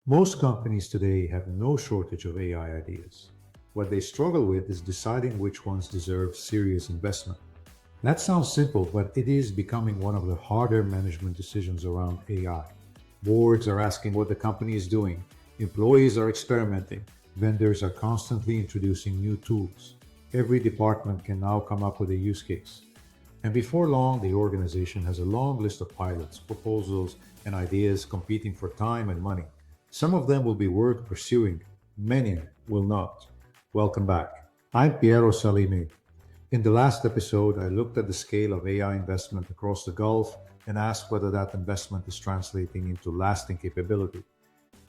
Most companies today have no shortage of AI ideas. What they struggle with is deciding which ones deserve serious investment. That sounds simple, but it is becoming one of the harder management decisions around AI. Boards are asking what the company is doing, employees are experimenting, vendors are constantly introducing new tools. Every department can now come up with a use case. And before long, the organization has a long list of pilots, proposals, and ideas competing for time and money. Some of them will be worth pursuing, many will not. Welcome back. I'm Piero Salimi. In the last episode, I looked at the scale of AI investment across the Gulf and asked whether that investment is translating into lasting capability.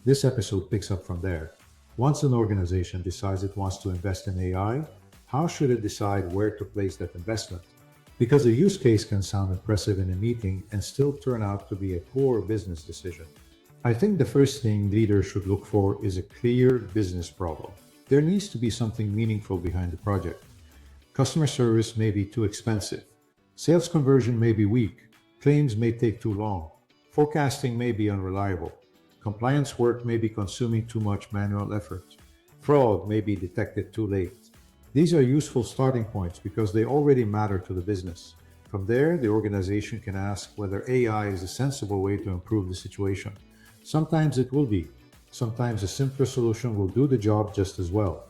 This episode picks up from there. Once an organization decides it wants to invest in AI, how should it decide where to place that investment? Because a use case can sound impressive in a meeting and still turn out to be a poor business decision. I think the first thing leaders should look for is a clear business problem. There needs to be something meaningful behind the project. Customer service may be too expensive. Sales conversion may be weak. Claims may take too long. Forecasting may be unreliable. Compliance work may be consuming too much manual effort. Fraud may be detected too late. These are useful starting points because they already matter to the business. From there, the organization can ask whether AI is a sensible way to improve the situation. Sometimes it will be. Sometimes a simpler solution will do the job just as well.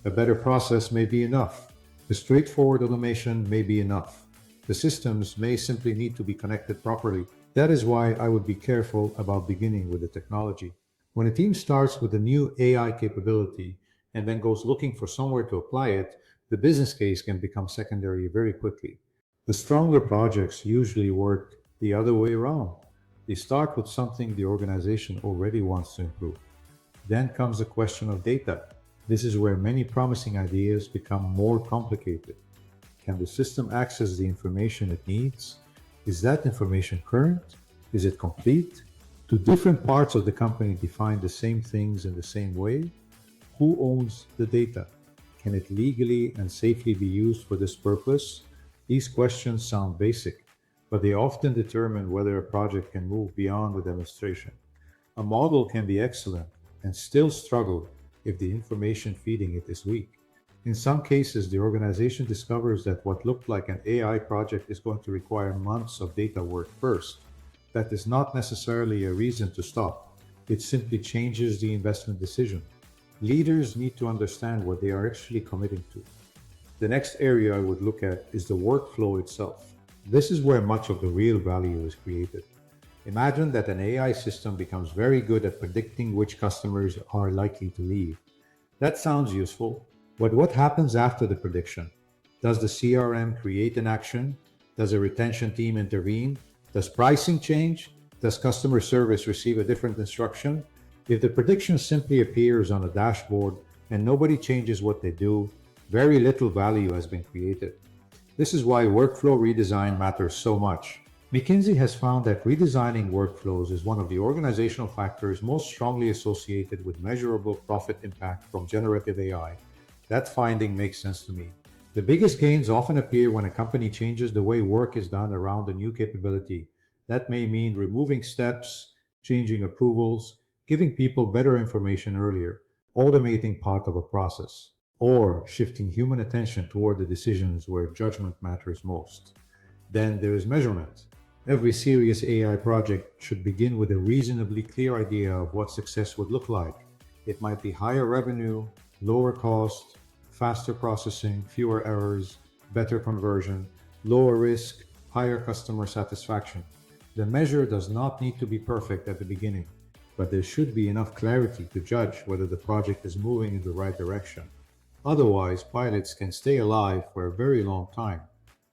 A better process may be enough. A straightforward automation may be enough. The systems may simply need to be connected properly. That is why I would be careful about beginning with the technology. When a team starts with a new AI capability and then goes looking for somewhere to apply it, the business case can become secondary very quickly. The stronger projects usually work the other way around. They start with something the organization already wants to improve. Then comes the question of data. This is where many promising ideas become more complicated. Can the system access the information it needs? Is that information current? Is it complete? Do different parts of the company define the same things in the same way? Who owns the data? Can it legally and safely be used for this purpose? These questions sound basic, but they often determine whether a project can move beyond the demonstration. A model can be excellent and still struggle if the information feeding it is weak. In some cases, the organization discovers that what looked like an AI project is going to require months of data work first. That is not necessarily a reason to stop. It simply changes the investment decision. Leaders need to understand what they are actually committing to. The next area I would look at is the workflow itself. This is where much of the real value is created. Imagine that an AI system becomes very good at predicting which customers are likely to leave. That sounds useful, but what happens after the prediction? Does the CRM create an action? Does a retention team intervene? Does pricing change? Does customer service receive a different instruction? If the prediction simply appears on a dashboard and nobody changes what they do, very little value has been created. This is why workflow redesign matters so much. McKinsey has found that redesigning workflows is one of the organizational factors most strongly associated with measurable profit impact from generative AI. That finding makes sense to me. The biggest gains often appear when a company changes the way work is done around a new capability. That may mean removing steps, changing approvals, giving people better information earlier, automating part of a process, or shifting human attention toward the decisions where judgment matters most. Then there is measurement. Every serious AI project should begin with a reasonably clear idea of what success would look like. It might be higher revenue, lower cost, faster processing, fewer errors, better conversion, lower risk, higher customer satisfaction. The measure does not need to be perfect at the beginning, but there should be enough clarity to judge whether the project is moving in the right direction. Otherwise, pilots can stay alive for a very long time.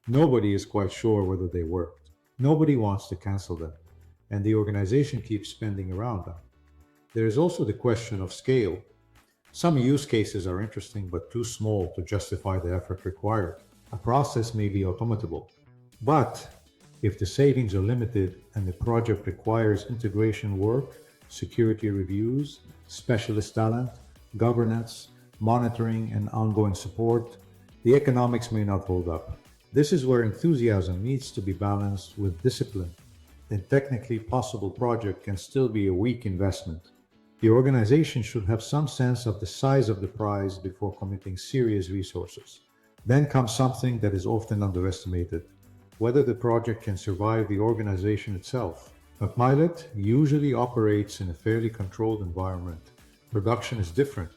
Nobody is quite sure whether they worked. Nobody wants to cancel them, and the organization keeps spending around them. There is also the question of scale. Some use cases are interesting but too small to justify the effort required. A process may be automatable, but if the savings are limited and the project requires integration work, security reviews, specialist talent, governance, monitoring, and ongoing support, the economics may not hold up. This is where enthusiasm needs to be balanced with discipline. A technically possible project can still be a weak investment. The organization should have some sense of the size of the prize before committing serious resources. Then comes something that is often underestimated: whether the project can survive the organization itself. A pilot usually operates in a fairly controlled environment. Production is different.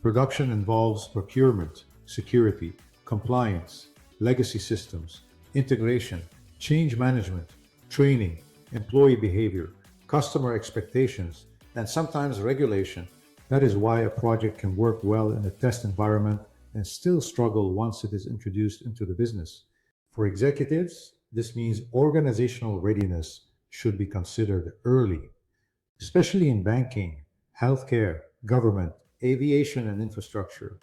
Production involves procurement, security, compliance, legacy systems, integration, change management, training, employee behavior, customer expectations, and sometimes regulation. That is why a project can work well in a test environment and still struggle once it is introduced into the business. For executives, this means organizational readiness should be considered early, especially in banking, healthcare, government, aviation, and infrastructure,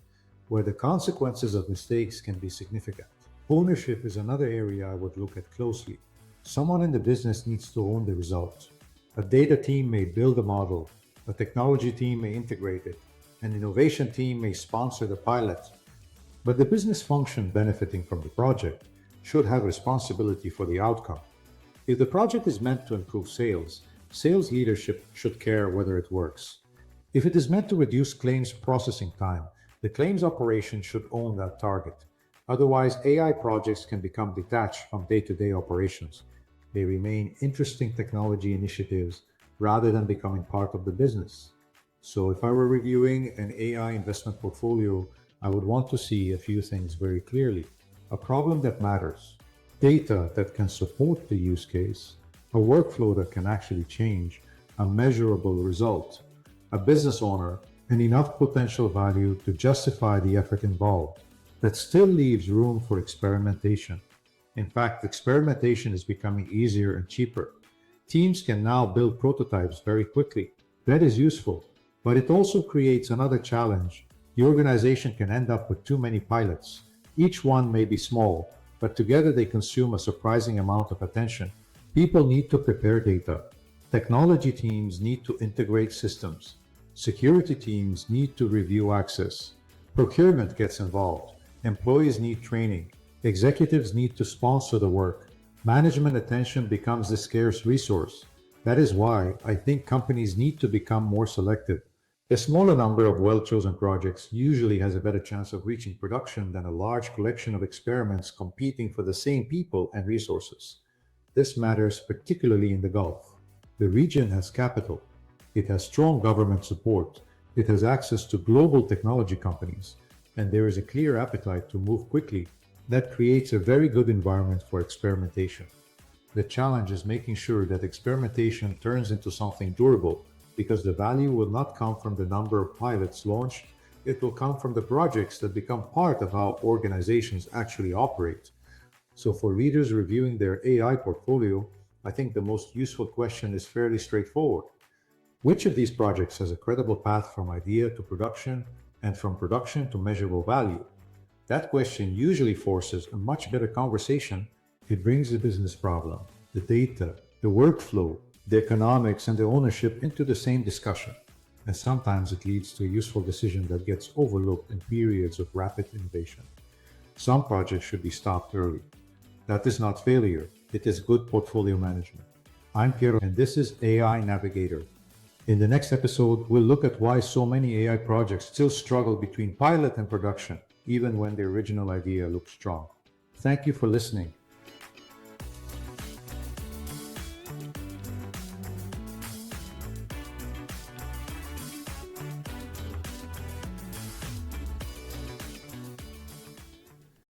where the consequences of mistakes can be significant. Ownership is another area I would look at closely. Someone in the business needs to own the result. A data team may build a model, a technology team may integrate it, an innovation team may sponsor the pilot, but the business function benefiting from the project should have responsibility for the outcome. If the project is meant to improve sales, sales leadership should care whether it works. If it is meant to reduce claims processing time, the claims operation should own that target. Otherwise, AI projects can become detached from day to day operations. They remain interesting technology initiatives rather than becoming part of the business. So, if I were reviewing an AI investment portfolio, I would want to see a few things very clearly: a problem that matters, data that can support the use case, a workflow that can actually change, a measurable result, a business owner, and enough potential value to justify the effort involved. That still leaves room for experimentation. In fact, experimentation is becoming easier and cheaper. Teams can now build prototypes very quickly. That is useful, but it also creates another challenge. The organization can end up with too many pilots. Each one may be small, but together they consume a surprising amount of attention. People need to prepare data. Technology teams need to integrate systems. Security teams need to review access. Procurement gets involved. Employees need training. Executives need to sponsor the work. Management attention becomes the scarce resource. That is why I think companies need to become more selective. A smaller number of well chosen projects usually has a better chance of reaching production than a large collection of experiments competing for the same people and resources. This matters particularly in the Gulf. The region has capital, it has strong government support, it has access to global technology companies, and there is a clear appetite to move quickly. That creates a very good environment for experimentation. The challenge is making sure that experimentation turns into something durable, because the value will not come from the number of pilots launched, it will come from the projects that become part of how organizations actually operate. So, for readers reviewing their AI portfolio, I think the most useful question is fairly straightforward. Which of these projects has a credible path from idea to production and from production to measurable value? That question usually forces a much better conversation. It brings the business problem, the data, the workflow, the economics, and the ownership into the same discussion. And sometimes it leads to a useful decision that gets overlooked in periods of rapid innovation. Some projects should be stopped early. That is not failure, it is good portfolio management. I'm Piero, and this is AI Navigator. In the next episode, we'll look at why so many AI projects still struggle between pilot and production, even when the original idea looks strong. Thank you for listening.